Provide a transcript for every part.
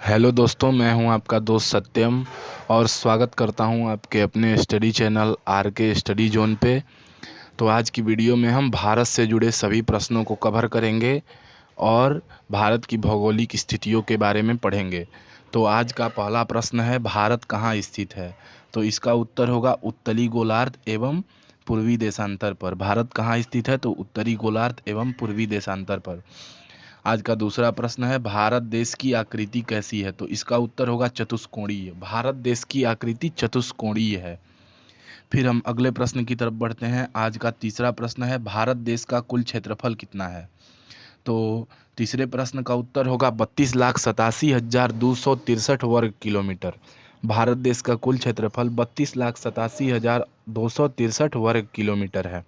Hello दोस्तों, मैं हूं आपका दोस्त सत्यम और स्वागत करता हूं आपके अपने स्टडी चैनल आर के स्टडी जोन पे। तो आज की वीडियो में हम भारत से जुड़े सभी प्रश्नों को कवर करेंगे और भारत की भौगोलिक स्थितियों के बारे में पढ़ेंगे। तो आज का पहला प्रश्न है, भारत कहाँ स्थित है? तो इसका उत्तर होगा उत्तरी गोलार्ध एवं पूर्वी देशांतर पर। भारत कहाँ स्थित है? तो उत्तरी गोलार्ध एवं पूर्वी देशांतर पर। आज का दूसरा प्रश्न है, भारत देश की आकृति कैसी है? तो इसका उत्तर होगा चतुष्कोणीय। भारत देश की आकृति चतुष्कोणीय है। फिर हम अगले प्रश्न की तरफ बढ़ते हैं। आज का तीसरा प्रश्न है, भारत देश का कुल क्षेत्रफल कितना है? तो तीसरे प्रश्न का उत्तर होगा 32,87,263 वर्ग किलोमीटर। भारत देश का कुल क्षेत्रफल 32,87,263 वर्ग किलोमीटर है।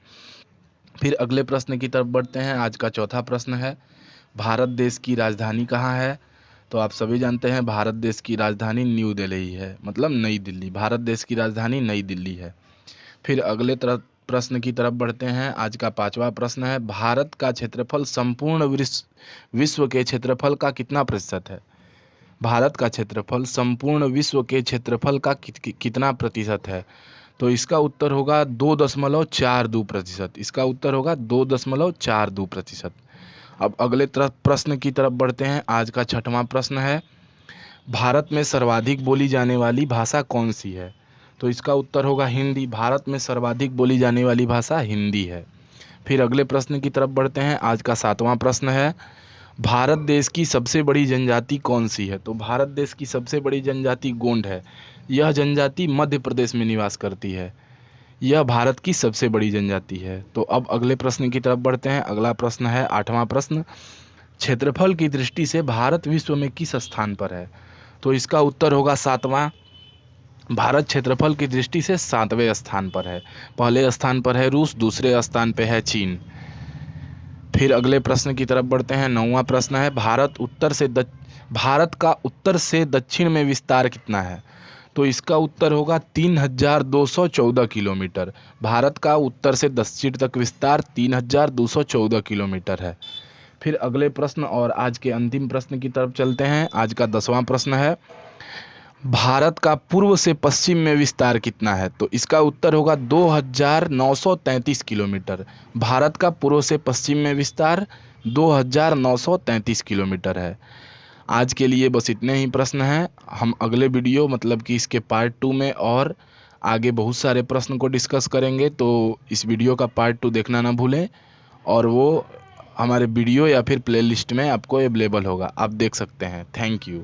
फिर अगले प्रश्न की तरफ बढ़ते हैं। आज का चौथा प्रश्न है, भारत देश की राजधानी कहाँ है? तो आप सभी जानते हैं भारत देश की राजधानी न्यू दिल्ली है, मतलब नई दिल्ली। भारत देश की राजधानी नई दिल्ली है। फिर अगले प्रश्न की तरफ बढ़ते हैं। आज का पांचवा प्रश्न है, भारत का क्षेत्रफल संपूर्ण विश्व के क्षेत्रफल का कितना प्रतिशत है? भारत का क्षेत्रफल संपूर्ण विश्व के क्षेत्रफल का कितना प्रतिशत है? तो इसका उत्तर होगा 2.42%। इसका उत्तर होगा 2.42%। अब अगले प्रश्न की तरफ बढ़ते हैं। आज का छठवां प्रश्न है, भारत में सर्वाधिक बोली जाने वाली भाषा कौन सी है? तो इसका उत्तर होगा हिंदी। भारत में सर्वाधिक बोली जाने वाली भाषा हिंदी है। फिर अगले प्रश्न की तरफ बढ़ते हैं। आज का सातवां प्रश्न है, भारत देश की सबसे बड़ी जनजाति कौन सी है? तो भारत देश की सबसे बड़ी जनजाति गोंड है। यह जनजाति मध्य प्रदेश में निवास करती है। यह भारत की सबसे बड़ी जनजाति है। तो अब अगले प्रश्न की तरफ बढ़ते हैं। अगला प्रश्न है आठवां प्रश्न, क्षेत्रफल की दृष्टि से भारत विश्व में किस स्थान पर है? तो इसका उत्तर होगा सातवां। भारत क्षेत्रफल की दृष्टि से 7वें स्थान पर है। पहले स्थान पर है रूस, दूसरे स्थान पर है चीन। फिर अगले प्रश्न की तरफ बढ़ते हैं। नौवां प्रश्न है, भारत का उत्तर से दक्षिण में विस्तार कितना है? तो इसका उत्तर होगा 3,214 किलोमीटर। भारत का उत्तर से दक्षिण तक विस्तार 3,214 किलोमीटर है। फिर अगले प्रश्न और आज के अंतिम प्रश्न की तरफ चलते हैं। आज का 10वां प्रश्न है, भारत का पूर्व से पश्चिम में विस्तार कितना है? तो इसका उत्तर होगा 2,933 किलोमीटर। भारत का पूर्व से पश्चिम में विस्तार 2,933 किलोमीटर है। आज के लिए बस इतने ही प्रश्न हैं। हम अगले वीडियो मतलब कि इसके पार्ट 2 में और आगे बहुत सारे प्रश्न को डिस्कस करेंगे। तो इस वीडियो का पार्ट 2 देखना ना भूलें और वो हमारे वीडियो या फिर प्लेलिस्ट में आपको अवेलेबल होगा, आप देख सकते हैं। Thank you.